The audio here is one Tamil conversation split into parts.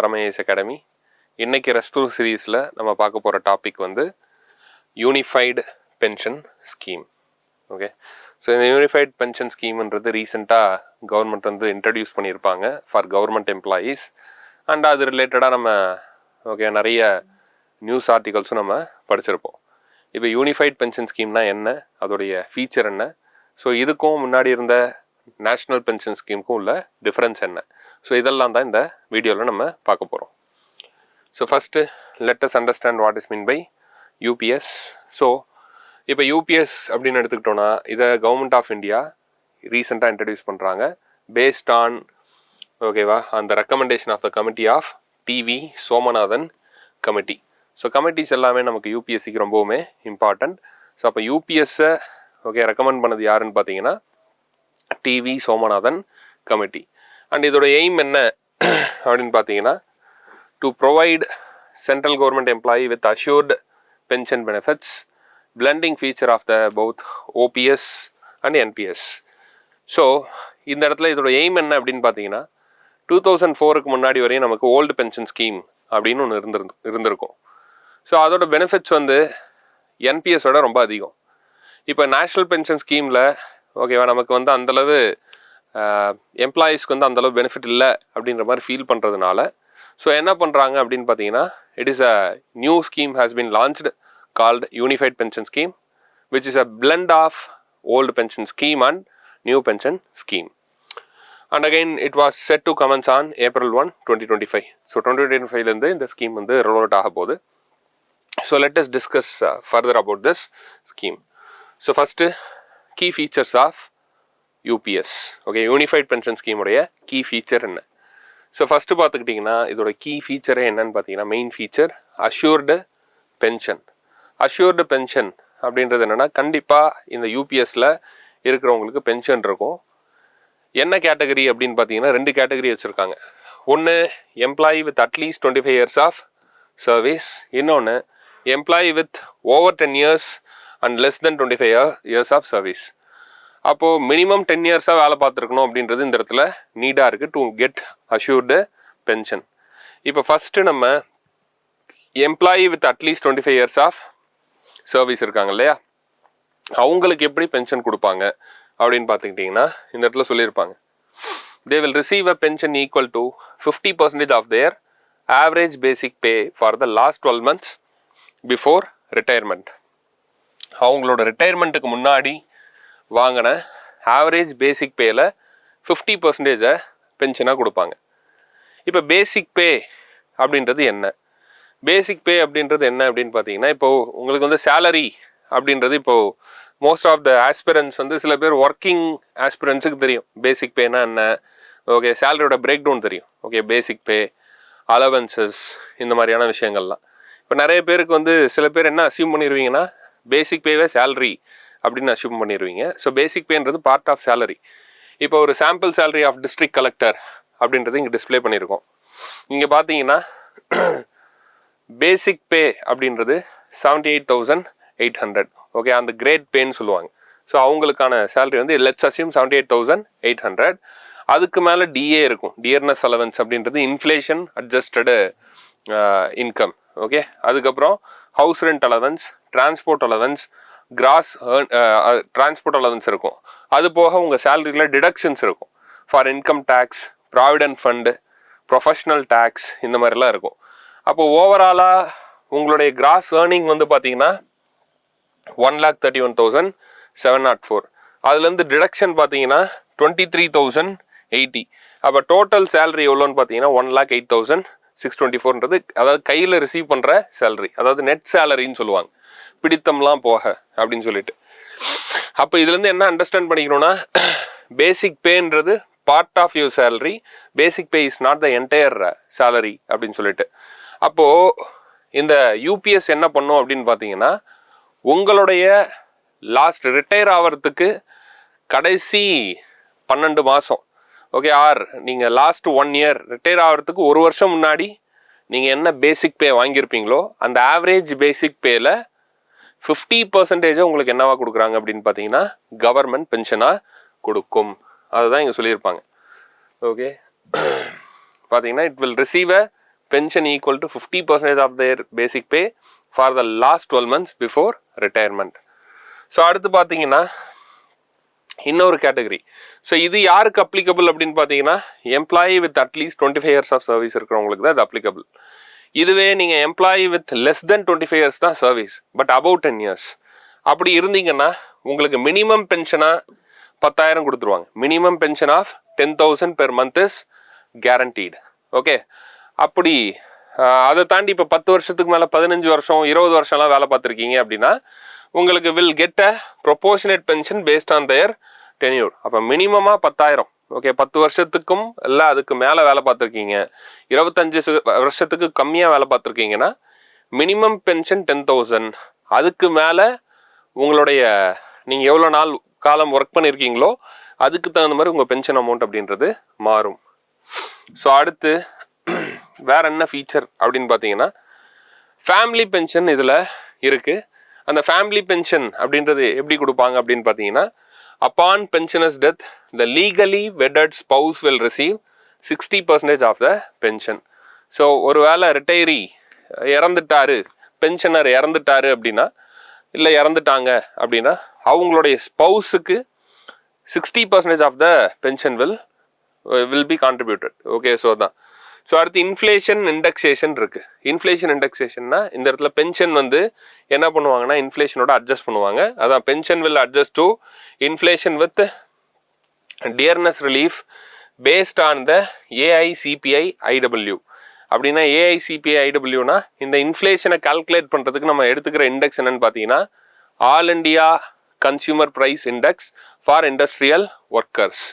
RMIS Academy. இன்னைக்கு ரெஸ்டூ சீரீஸில் நம்ம பார்க்க போகிற டாபிக் வந்து unified pension scheme. Okay, so இந்த யூனிஃபைடு பென்ஷன் ஸ்கீம்ன்றது ரீசெண்டாக கவர்மெண்ட் வந்து இன்ட்ரடியூஸ் பண்ணியிருப்பாங்க ஃபார் கவர்மெண்ட் எம்ப்ளாயீஸ். அண்ட் அது ரிலேட்டடாக நம்ம நிறைய நியூஸ் ஆர்டிகல்ஸும் நம்ம படிச்சிருப்போம். இப்போ யூனிஃபைடு பென்ஷன் ஸ்கீம்னா என்ன, அதோடைய ஃபீச்சர் என்ன, ஸோ இதுக்கும் முன்னாடி இருந்த நேஷ்னல் பென்ஷன் ஸ்கீமுக்கும் உள்ள டிஃப்ரென்ஸ் என்ன, ஸோ இதெல்லாம் தான் இந்த வீடியோவில் நம்ம பார்க்க போகிறோம். So first let us understand what is mean by UPS. So இப்போ யூபிஎஸ் அப்படின்னு எடுத்துக்கிட்டோன்னா இதை கவர்மெண்ட் ஆஃப் இந்தியா ரீசெண்டாக இன்ட்ரடியூஸ் பண்ணுறாங்க பேஸ்ட் ஆன் அந்த recommendation of the committee of T V Somanathan committee. So committees எல்லாமே நமக்கு யூபிஎஸ்சிக்கு ரொம்பவுமே இம்பார்ட்டண்ட். ஸோ அப்போ யூபிஎஸ்ஸை ரெக்கமெண்ட் பண்ணது யாருன்னு பார்த்தீங்கன்னா டிவி சோமநாதன் கமிட்டி. அண்ட் இதோட எய்ம் என்ன அப்படின்னு பார்த்தீங்கன்னா to provide central government employee with assured pension benefits blending feature of the both OPS and NPS. So இந்த இடத்துல இதோட எய்ம் என்ன அப்படின்னு பார்த்தீங்கன்னா 2004 முன்னாடி வரையும் நமக்கு ஓல்டு பென்ஷன் ஸ்கீம் அப்படின்னு ஒன்று இருந்திருக்கும். ஸோ அதோட பெனிஃபிட்ஸ் வந்து என்பிஎஸோட ரொம்ப அதிகம். இப்போ நேஷ்னல் பென்ஷன் ஸ்கீமில் நமக்கு வந்து அந்தளவு எம்ப்ளாயீஸ்க்கு வந்து அந்தளவு பெனிஃபிட் இல்லை அப்படின்ற மாதிரி ஃபீல் பண்ணுறதுனால ஸோ என்ன பண்ணுறாங்க அப்படின்னு பார்த்தீங்கன்னா it is a new scheme has been launched called unified pension scheme which is a blend of old pension scheme and new pension scheme. And again it was set to commence on April 1, 2025. So 2025 இந்த ஸ்கீம் வந்து ரோல் அவுட் ஆக போகுது. So let us discuss further about this scheme. So first key features of UPS. Unified pension ஸ்கீமுடைய கீ ஃபீச்சர் என்ன? ஸோ ஃபஸ்ட்டு பார்த்துக்கிட்டிங்கன்னா இதோட கீ ஃபீச்சரே என்னன்னு பார்த்தீங்கன்னா main feature assured pension. Assured pension அப்படின்றது என்னென்னா கண்டிப்பாக இந்த யூபிஎஸ்சில் இருக்கிறவங்களுக்கு பென்ஷன் இருக்கும். என்ன கேட்டகரி அப்படின்னு பார்த்தீங்கன்னா 2 கேட்டகரி வச்சுருக்காங்க. ஒன்று employee with at least 25 years of service, இன்னொன்று employee with over 10 years and less than 25 years of service. அப்போது மினிமம் 10 years வேலை பார்த்துருக்கணும் அப்படின்றது இந்த இடத்துல நீடாக இருக்குது டு கெட் அஷ்யூர்டு பென்ஷன். இப்போ ஃபஸ்ட்டு நம்ம employee with at least 25 years of service இருக்காங்க இல்லையா, அவங்களுக்கு எப்படி பென்ஷன் கொடுப்பாங்க அப்படின்னு பார்த்துக்கிட்டிங்கன்னா இந்த இடத்துல சொல்லியிருப்பாங்க they will receive a pension equal to 50% of their average basic pay for the last 12 months before retirement. அவங்களோட ரிட்டையர்மெண்ட்டுக்கு முன்னாடி வாங்கின ஆவரேஜ் பேசிக் பேயில் 50% பென்ஷனாக கொடுப்பாங்க. இப்போ பேசிக் பே அப்படின்றது என்ன? பேசிக் பே அப்படின்றது என்ன அப்படின்னு பார்த்தீங்கன்னா இப்போது உங்களுக்கு வந்து சேலரி அப்படின்றது இப்போது மோஸ்ட் ஆஃப் த ஆஸ்பிரன்ஸ் வந்து சில பேர் ஒர்க்கிங் ஆஸ்பிரன்ஸுக்கு தெரியும் பேசிக் பேனா என்ன, சேலரியோட பிரேக் டவுன் தெரியும். பேசிக் பே, அலவன்சஸ், இந்த மாதிரியான விஷயங்கள்லாம். இப்போ நிறைய பேருக்கு வந்து சில பேர் என்ன அசியூம் பண்ணிடுவீங்கன்னா பேசிக் பேவே சேலரி அப்படின்னு அசியூம் பண்ணிடுவீங்க. ஸோ பேசிக் பேன்றது பார்ட் ஆஃப் சேலரி. இப்போ ஒரு sample salary of district collector அப்படின்றது இங்கே டிஸ்பிளே பண்ணியிருக்கோம். இங்கே பார்த்தீங்கன்னா பேசிக் பே அப்படின்றது 78,800. அந்த கிரேட் பேன்னு சொல்லுவாங்க. ஸோ அவங்களுக்கான சேலரி வந்து லெட்ஸ் அசியூம் 78,800. அதுக்கு மேலே டிஏ இருக்கும், டியர்னஸ் அலவன்ஸ் அப்படின்றது இன்ஃப்ளேஷன் அட்ஜஸ்டடு இன்கம். அதுக்கப்புறம் house rent allowance, transport allowance, gross transport allowance இருக்கும். அது போக உங்கள் சேலரியில் டிடக்ஷன்ஸ் இருக்கும் for income tax, provident fund, professional tax, இந்த மாதிரிலாம் இருக்கும். அப்போது ஓவராலாக உங்களுடைய கிராஸ் ஏர்னிங் வந்து பார்த்தீங்கன்னா 1,31,704. அதுலேருந்து டிடக்ஷன் பார்த்தீங்கன்னா 23,080. அப்போ டோட்டல் சேலரி எவ்வளோன்னு பார்த்தீங்கன்னா 1,08,624. அதாவது கையில் ரிசீவ் பண்ணுற சேலரி, அதாவது நெட் சேலரின்னு சொல்லுவாங்க, பிடித்தம்லாம் போக அப்படின்னு சொல்லிட்டு. அப்போ இதுலேருந்து என்ன அண்டர்ஸ்டாண்ட் பண்ணிக்கணும்னா பேசிக் பேன்றது part of your salary, basic pay is not the entire salary அப்படின்னு சொல்லிட்டு. அப்போது இந்த யூபிஎஸ் என்ன பண்ணும் அப்படின்னு பார்த்தீங்கன்னா உங்களுடைய லாஸ்ட் ரிட்டையர் ஆகிறதுக்கு கடைசி 12 மாதம் ஆர் நீங்கள் லாஸ்ட் 1 year ரிட்டையர் ஆகிறதுக்கு 1 வருஷம் முன்னாடி நீங்கள் என்ன பேசிக் பே வாங்கியிருப்பீங்களோ அந்த ஆவரேஜ் பேசிக் பேயில் 50% உங்களுக்கு என்னவா கொடுக்குறாங்க அப்படின்னு பார்த்தீங்கன்னா கவர்மெண்ட் பென்ஷனாக கொடுக்கும். அதுதான் இங்கே சொல்லியிருப்பாங்க. பார்த்தீங்கன்னா it will receive a pension equal to 50% of their basic pay for the last 12 months before retirement. So அடுத்து பார்த்தீங்கன்னா இன்னொரு கேட்டகரி. ஸோ இது யாருக்கு அப்ளிகபிள் அப்படின்னு பார்த்தீங்கன்னா employee with at least 25 years of service இருக்கிறவங்களுக்கு தான் அது அப்ளிகபிள். இதுவே நீங்கள் employee with less than 25 years தான் சர்வீஸ், பட் above 10 years அப்படி இருந்தீங்கன்னா உங்களுக்கு மினிமம் பென்ஷனாக 10,000 கொடுத்துருவாங்க. Minimum pension of 10,000 per month is guaranteed. Okay, அப்படி அதை தாண்டி இப்போ 10 வருஷத்துக்கு மேலே 15 வருஷம் 20 வருஷம்லாம் வேலை பார்த்துருக்கீங்க அப்படின்னா உங்களுக்கு will get a proportionate pension based on their tenure. அப்போ மினிமமாக 10,000. ஓகே, 10 வருஷத்துக்கும் இல்லை அதுக்கு மேலே வேலை பார்த்துருக்கீங்க, 25 வருஷத்துக்கு கம்மியாக வேலை பார்த்துருக்கீங்கன்னா மினிமம் பென்ஷன் 10,000. அதுக்கு மேலே உங்களுடைய நீங்கள் எவ்வளோ நாள் காலம் ஒர்க் பண்ணியிருக்கீங்களோ அதுக்கு தகுந்த மாதிரி உங்கள் பென்ஷன் அமௌண்ட் அப்படின்றது மாறும். ஸோ அடுத்து வேற என்ன ஃபீச்சர் அப்படின்னு பார்த்தீங்கன்னா ஃபேமிலி பென்ஷன் இதில் இருக்குது. அந்த ஃபேமிலி பென்ஷன் அப்படின்றது எப்படி கொடுப்பாங்க அப்படின்னு பார்த்தீங்கன்னா upon pensioners death the legally wedded spouse will receive 60% of the pension. So ஒரு வேளை ரிட்டையரி இறந்துட்டாரு, பென்ஷனர் இறந்துட்டாரு அப்படின்னா, இல்லை இறந்துட்டாங்க அப்படின்னா அவங்களுடைய ஸ்பவுஸுக்கு 60% of the pension will be contributed. Okay, so தான். ஸோ அடுத்து இன்ஃப்ளேஷன் இண்டெக்ஸேஷன் இருக்குது. இன்ஃப்ளேஷன் இண்டெக்ஸேஷன்னா இந்த இடத்துல பென்ஷன் என்ன பண்ணுவாங்கன்னா இன்ஃப்ளேஷனோட அட்ஜஸ்ட் பண்ணுவாங்க. அதான் pension will adjust to inflation with dearness relief based on the AICPI IW. அப்படின்னா ஏஐசிபிஐ ஐடபிள்யூனா இந்த இன்ஃப்ளேஷனை கால்குலேட் பண்ணுறதுக்கு நம்ம எடுத்துக்கிற இண்டெக்ஸ் என்னன்னு பார்த்தீங்கன்னா all India consumer price index for industrial workers,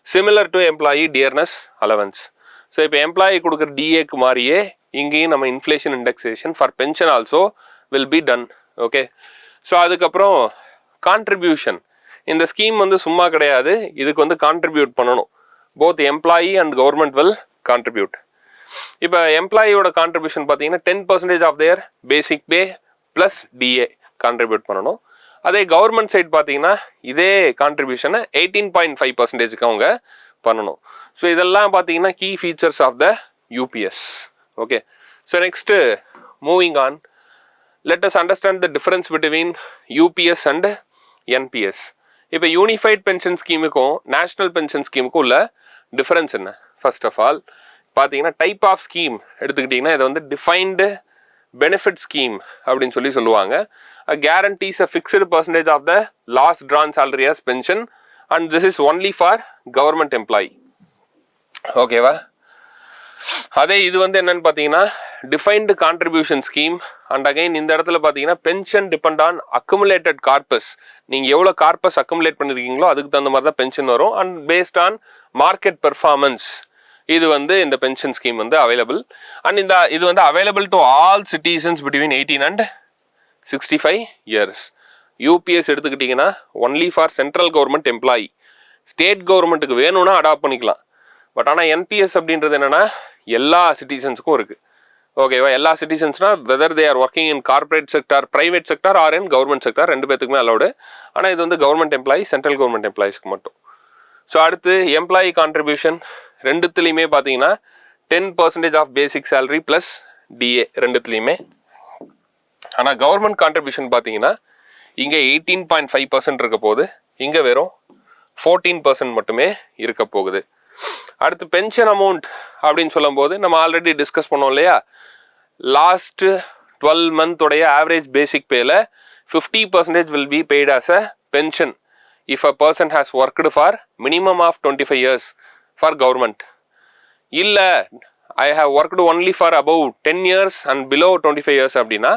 similar to employee dearness allowance. So இப்போ எம்ப்ளாயி கொடுக்குற டிஏக்கு மாதிரியே இங்கேயும் நம்ம inflation indexation for pension also will be done. Okay, so அதுக்கப்புறம் கான்ட்ரிபியூஷன். இந்த ஸ்கீம் சும்மா கிடையாது, இதுக்கு கான்ட்ரிபியூட் பண்ணணும். Both employee and government will contribute. இப்போ எம்ப்ளாயியோட கான்ட்ரிபியூஷன் பார்த்தீங்கன்னா 10% of their basic pay plus DA contribute பண்ணணும். அதே கவர்மெண்ட் சைட் பார்த்தீங்கன்னா இதே கான்ட்ரிபியூஷனை 18.5% அவங்க பண்ணணும். ஸோ இதெல்லாம் பார்த்தீங்கன்னா key features of the UPS. Okay, so next moving on, let us understand the difference between UPS and NPS. இப்போ யூனிஃபைட் பென்ஷன் ஸ்கீமுக்கும் நேஷ்னல் பென்ஷன் ஸ்கீமுக்கும் உள்ள டிஃபரன்ஸ் என்ன? ஃபர்ஸ்ட் ஆஃப் ஆல் பார்த்தீங்கன்னா டைப் ஆஃப் ஸ்கீம் எடுத்துக்கிட்டிங்கன்னா இதை டிஃபைன்டு பெனிஃபிட் ஸ்கீம் அப்படின்னு சொல்லுவாங்க. guarantees a fixed percentage of the last drawn salary as pension and this is only for government employee. ஓகேவா? அதே இது என்னன்னு பார்த்தீங்கன்னா defined contribution scheme. And again இந்த இடத்துல பார்த்தீங்கன்னா pension depend on accumulated corpus. நீங்கள் எவ்வளோ கார்பஸ் அக்குமுலேட் பண்ணியிருக்கீங்களோ அதுக்கு தகுந்த மாதிரி தான் பென்ஷன் வரும். And based on market performance இது இந்த பென்ஷன் ஸ்கீம் அவைலபிள். அண்ட் இது available to all citizens between 18 and 65 years. UPS எடுத்துக்கிட்டிங்கன்னா only for central government employee. State கவர்மெண்ட்டுக்கு வேணும்னா அடாப்ட் பண்ணிக்கலாம். பட் ஆனால் என்பிஎஸ் அப்படின்றது என்னென்னா எல்லா சிட்டிசன்ஸுக்கும் இருக்குது. ஓகேவா? எல்லா சிட்டிசன்ஸ்னால் whether they are working in corporate sector, private sector or in government sector, ரெண்டு பேத்துக்குமே அலௌடு. ஆனால் இது கவர்மெண்ட் எம்ப்ளாயி, சென்ட்ரல் கவர்மெண்ட் எம்ப்ளாயிஸ்க்கு மட்டும். ஸோ அடுத்து எம்ப்ளாயி கான்ட்ரிபியூஷன் ரெண்டுத்துலேயுமே பார்த்தீங்கன்னா 10% of basic salary plus DA ரெண்டுத்துலேயுமே. ஆனால் கவர்மெண்ட் கான்ட்ரிபியூஷன் பார்த்தீங்கன்னா இங்கே 18.5% இருக்க போகுது, இங்கே வெறும் 14% மட்டுமே இருக்க போகுது. அடுத்து பென்ஷன் அமௌண்ட் அப்படின்னு சொல்லும் போது நம்ம ஆல்ரெடி டிஸ்கஸ் பண்ணோம் இல்லையா, லாஸ்ட் 12 மந்த்தோடைய ஆவரேஜ் பேசிக் பேல 50% will be paid as a pension if a person has worked for minimum of 25 years for government. இல்லை I have worked only for above 10 years and below 25 years அப்படின்னா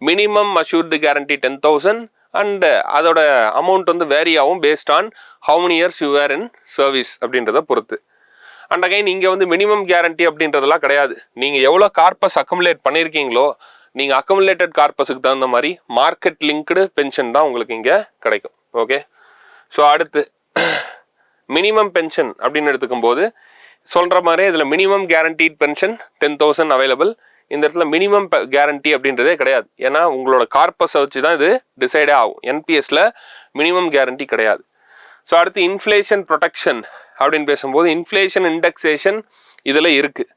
மினிமம் அஷ்யூர்டு கேரண்டி 10,000 அண்ட் அதோட அமௌண்ட் வேரி ஆகும் based on how many years you are in service அப்படின்றத பொறுத்து. அண்ட் அகைன் இங்கே மினிமம் கேரண்டி அப்படின்றதெல்லாம் கிடையாது. நீங்கள் எவ்வளோ கார்பஸ் அக்குமுலேட் பண்ணியிருக்கீங்களோ நீங்கள் அக்குமுலேட்டட் கார்பஸுக்கு தகுந்த மாதிரி மார்க்கெட் லிங்க்டு பென்ஷன் தான் உங்களுக்கு இங்கே கிடைக்கும். ஓகே, ஸோ அடுத்து மினிமம் பென்ஷன் அப்படின்னு எடுத்துக்கும் போது சொல்கிற மாதிரி இதில் மினிமம் கேரண்டீட் பென்ஷன் 10,000 அவைலபிள். இந்த இடத்துல மினிமம் கேரண்டி அப்படின்றதே கிடையாது, ஏன்னா உங்களோட கார்பஸை வச்சு தான் இது டிசைடே ஆகும். என்பிஎஸ்ல மினிமம் கேரண்டி கிடையாது. ஸோ அடுத்து இன்ஃப்ளேஷன் ப்ரொடெக்ஷன் அப்படின்னு பேசும்போது இன்ஃப்ளேஷன் இண்டெக்ஸேஷன் இதில் இருக்குது.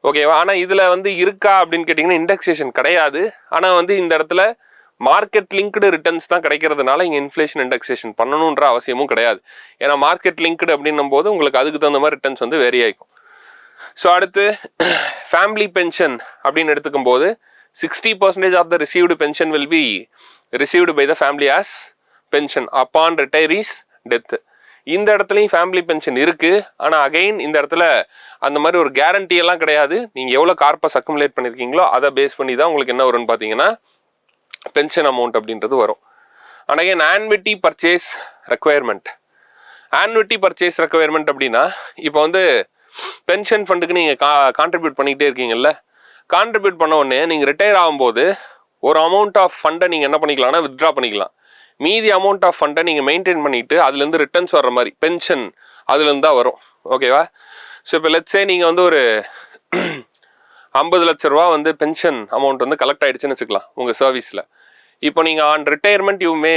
ஓகேவா. ஆனால் இதில் வந்து இருக்கா அப்படின்னு கேட்டிங்கன்னா இண்டெக்ஸேஷன் கிடையாது. ஆனால் வந்து இந்த இடத்துல மார்க்கெட் லிங்க்டு ரிட்டர்ன்ஸ் தான் கிடைக்கிறதுனால இங்கே இன்ஃப்ளேஷன் இண்டெக்ஸேஷன் பண்ணணுன்ற அவசியமும் கிடையாது. ஏன்னா மார்க்கெட் லிங்க்டு அப்படின்னும் போது உங்களுக்கு அதுக்கு தகுந்த மாதிரி ரிட்டர்ன்ஸ் வந்து வேரி ஆகிக்கும். ஸோ அடுத்து ஃபேமிலி பென்ஷன் அப்படின்னு எடுத்துக்கும் போது 60% of the received pension will be received by the family as pension upon retiree's death. இந்த இடத்துலையும் ஃபேமிலி பென்ஷன் இருக்குது. ஆனால் அகைன் இந்த இடத்துல அந்த மாதிரி ஒரு கேரண்டி எல்லாம் கிடையாது. நீங்கள் எவ்வளோ கார்பஸ் அக்குமுலேட் பண்ணியிருக்கீங்களோ அதை பேஸ் பண்ணி தான் உங்களுக்கு என்ன வரும்னு பார்த்தீங்கன்னா பென்ஷன் அமௌண்ட் அப்படின்றது வரும். ஆனால் again annuity purchase requirement. Annuity purchase requirement அப்படின்னா இப்போ வந்து பென்ஷன் ஃபண்டுக்கு நீங்கள் கான்ட்ரிபியூட் பண்ணிக்கிட்டே இருக்கீங்கல்ல, கான்ட்ரிபியூட் பண்ண உடனே நீங்கள் ரிட்டையர் ஆகும்போது ஒரு அமௌண்ட் ஆஃப் ஃபண்டை நீங்கள் என்ன பண்ணிக்கலாம்னா வித்ட்ரா பண்ணிக்கலாம். மீதி அமௌண்ட் ஆஃப் ஃபண்டை நீங்கள் மெயின்டைன் பண்ணிட்டு அதுலேருந்து ரிட்டர்ன்ஸ் வர்ற மாதிரி பென்ஷன் அதுலேருந்து தான் வரும். ஓகேவா. ஸோ இப்போ லெட்ஸே நீங்கள் வந்து ஒரு 50 லட்ச ரூபா வந்து பென்ஷன் அமௌண்ட் வந்து கலெக்ட் ஆகிடுச்சுன்னு வச்சுக்கலாம் உங்கள் சர்வீஸில். இப்போ நீங்கள் on retirement you may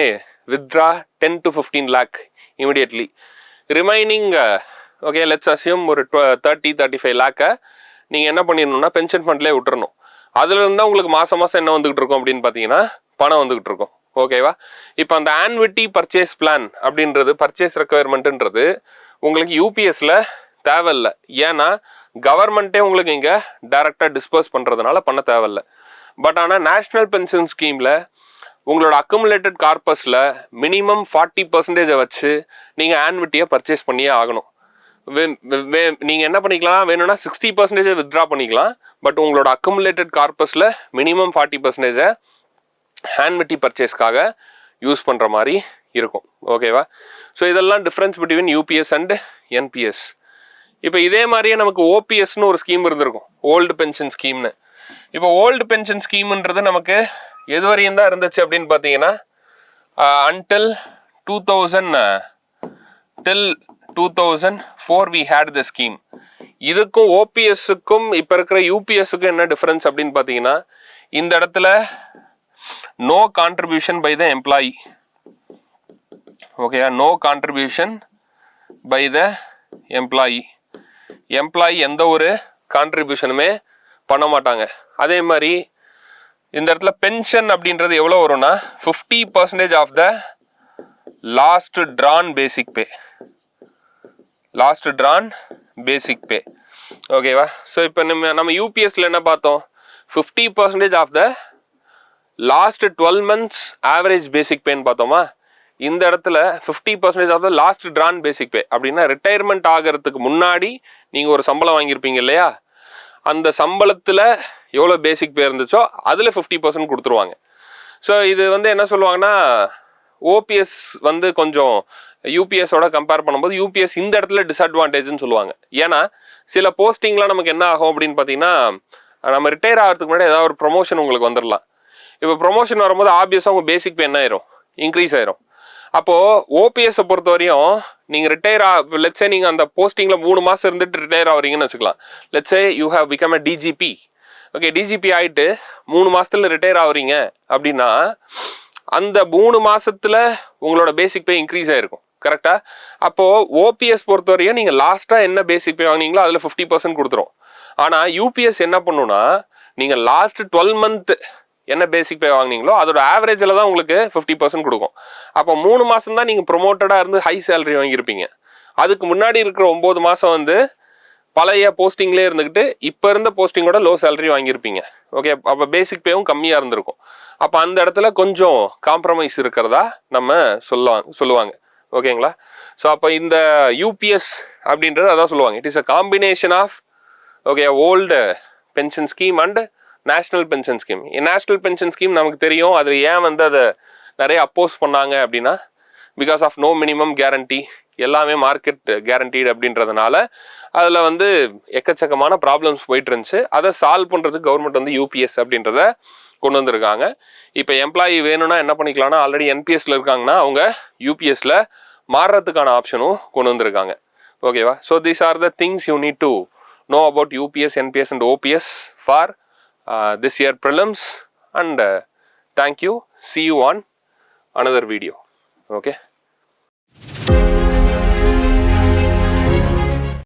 withdraw 10 to 15 lakh immediately. Remaining okay let's assume ஒரு 30-35 lakh நீங்கள் என்ன பண்ணிடணும்னா பென்ஷன் ஃபண்ட்லேயே விட்டுறணும். அதுலேருந்து தான் உங்களுக்கு மாதம் மாதம் என்ன வந்துகிட்டு இருக்கும் அப்படின்னு பார்த்தீங்கன்னா பணம் வந்துகிட்டு இருக்கும். ஓகேவா. இப்போ அந்த ஆன்விட்டி பர்ச்சேஸ் பிளான் அப்படின்றது பர்ச்சேஸ் ரெக்குயர்மெண்ட்டுன்றது உங்களுக்கு யூபிஎஸ்ல தேவையில்லை. ஏன்னா கவர்மெண்ட்டே உங்களுக்கு இங்கே டைரெக்டாக டிஸ்பர்ஸ் பண்ணுறதுனால பண்ண தேவையில்லை. பட் ஆனால் நேஷ்னல் பென்ஷன் ஸ்கீமில் உங்களோட அக்குமுலேட்டட் கார்பஸில் மினிமம் 40% வச்சு நீங்கள் ஆன்விட்டியை பர்ச்சேஸ் பண்ணியே ஆகணும். நீங்கள் என்ன பண்ணிக்கலாம், வேணும்னா 60% வித்ட்ரா பண்ணிக்கலாம். பட் உங்களோட அக்குமுலேட்டட் கார்பஸில் மினிமம் 40% ஆன்விட்டி பர்ச்சேஸ்க்காக யூஸ் பண்ணுற மாதிரி இருக்கும். ஓகேவா. ஸோ இதெல்லாம் difference between UPS and NPS. இப்போ இதே மாதிரியே நமக்கு ஓபிஎஸ்னு ஒரு ஸ்கீம் இருந்திருக்கும், ஓல்டு பென்ஷன் ஸ்கீம்னு. இப்போ ஓல்டு பென்ஷன் ஸ்கீம்ன்றது நமக்கு எது வரையும் தான் இருந்துச்சு அப்படின்னு பார்த்தீங்கன்னா until 2004 we had the scheme. இதுக்கும் ஓபிஎஸ்க்கும் இப்போ இருக்கிற யூபிஎஸ்க்கும் என்ன டிஃப்ரென்ஸ் அப்படின்னு பார்த்தீங்கன்னா இந்த இடத்துல no contribution by the employee. Okay, no contribution by the employee. Employee எந்த ஒரு கான்ட்ரிபியூஷனுமே பண்ண மாட்டாங்க. அதே மாதிரி இந்த இடத்துல பென்ஷன் அப்படின்றது எவ்வளோ வரும்னா 50% of the last drawn basic pay. Last drawn basic pay. ஓகேவா. ஸோ இப்போ நம்ம யூபிஎஸ்ல என்ன பார்த்தோம், 50% of the last 12 months average basic பேன்னு பார்த்தோமா. இந்த இடத்துல 50% of the last drawn basic pay அப்படின்னா ரிட்டையர்மெண்ட் ஆகிறதுக்கு முன்னாடி நீங்கள் ஒரு சம்பளம் வாங்கியிருப்பீங்க இல்லையா, அந்த சம்பளத்தில் எவ்வளோ பேசிக் பே இருந்துச்சோ அதில் 50% கொடுத்துருவாங்க. ஸோ இது வந்து என்ன சொல்லுவாங்கன்னா ஓபிஎஸ் வந்து கொஞ்சம் யூபிஎஸோட கம்பேர் பண்ணும்போது யூபிஎஸ் இந்த இடத்துல டிஸ்அட்வான்டேஜ்னு சொல்லுவாங்க. ஏன்னா சில போஸ்டிங்லாம் நமக்கு என்ன ஆகும் அப்படின்னு பார்த்தீங்கன்னா நம்ம ரிட்டையர் ஆகிறதுக்கு முன்னாடி ஏதாவது ஒரு ப்ரொமோஷன் உங்களுக்கு வந்துடலாம். இப்போ ப்ரொமோஷன் வரும்போது ஆப்வியஸாக உங்கள் பேசிக் பே என்ன ஆயிரும், இன்க்ரீஸ் ஆயிரும். அப்போது ஓபிஎஸ்ஸை பொறுத்த வரையும் நீங்கள் ரிட்டையர் லெட்ஸே நீங்கள் அந்த போஸ்டிங்கில் 3 மாதம் இருந்துட்டு ரிட்டையர் ஆகிறீங்கன்னு வச்சுக்கலாம். Let's say you have become a DGP. Okay, DGP ஆகிட்டு 3 மாதத்தில் ரிட்டையர் ஆகிறீங்க அப்படின்னா அந்த 3 மாதத்தில் உங்களோட பேசிக் பே இன்க்ரீஸ் ஆகிருக்கும். கரெக்டாக. அப்போது ஓபிஎஸ் பொறுத்த வரையும் நீங்கள் லாஸ்ட்டாக என்ன பேசிக் பே வாங்கினீங்களோ அதில் 50% கொடுத்துரும். ஆனால் யூபிஎஸ் என்ன பண்ணுன்னா நீங்கள் லாஸ்ட் 12 month என்ன பேசிக் பே வாங்கினீங்களோ அதோட ஆவரேஜில் தான் உங்களுக்கு 50% கொடுக்கும். அப்போ 3 மாதம் தான் நீங்கள் ப்ரொமோட்டடாக இருந்து ஹை சேலரி வாங்கியிருப்பீங்க. அதுக்கு முன்னாடி இருக்கிற 9 மாதம் வந்து பழைய போஸ்டிங்லேயே இருந்துக்கிட்டு இப்போ இருந்த போஸ்டிங்கோட லோ சேலரி வாங்கியிருப்பீங்க. ஓகே, அப்போ பேசிக் பேவும் கம்மியாக இருந்திருக்கும். அப்போ அந்த இடத்துல கொஞ்சம் காம்ப்ரமைஸ் இருக்கிறதா நம்ம சொல்லுவாங்க. ஓகேங்களா. ஸோ அப்போ இந்த யூபிஎஸ் அப்படின்றது அதான் சொல்லுவாங்க, it is a combination of okay old pension scheme and national pension scheme. National pension scheme நமக்கு தெரியும், அது ஏன் வந்து அதை நிறைய அப்போஸ் பண்ணாங்க அப்படின்னா because of no minimum guarantee, எல்லாமே மார்க்கெட் கேரண்டீடு அப்படின்றதுனால அதில் வந்து எக்கச்சக்கமான ப்ராப்ளம்ஸ் போயிட்டு இருந்துச்சு. அதை சால்வ் பண்ணுறதுக்கு கவர்மெண்ட் வந்து யூபிஎஸ் அப்படின்றத கொண்டு வந்திருக்காங்க. இப்போ எம்ப்ளாயி வேணும்னா என்ன பண்ணிக்கலாம்னா ஆல்ரெடி என்பிஎஸ்ல இருக்காங்கன்னா அவங்க யூபிஎஸ்ல மாறுறதுக்கான ஆப்ஷனும் கொண்டு வந்திருக்காங்க. ஓகேவா. So these are the things you need to know about UPS, NPS and OPS for this year prelims, and thank you. See you on another video. Okay.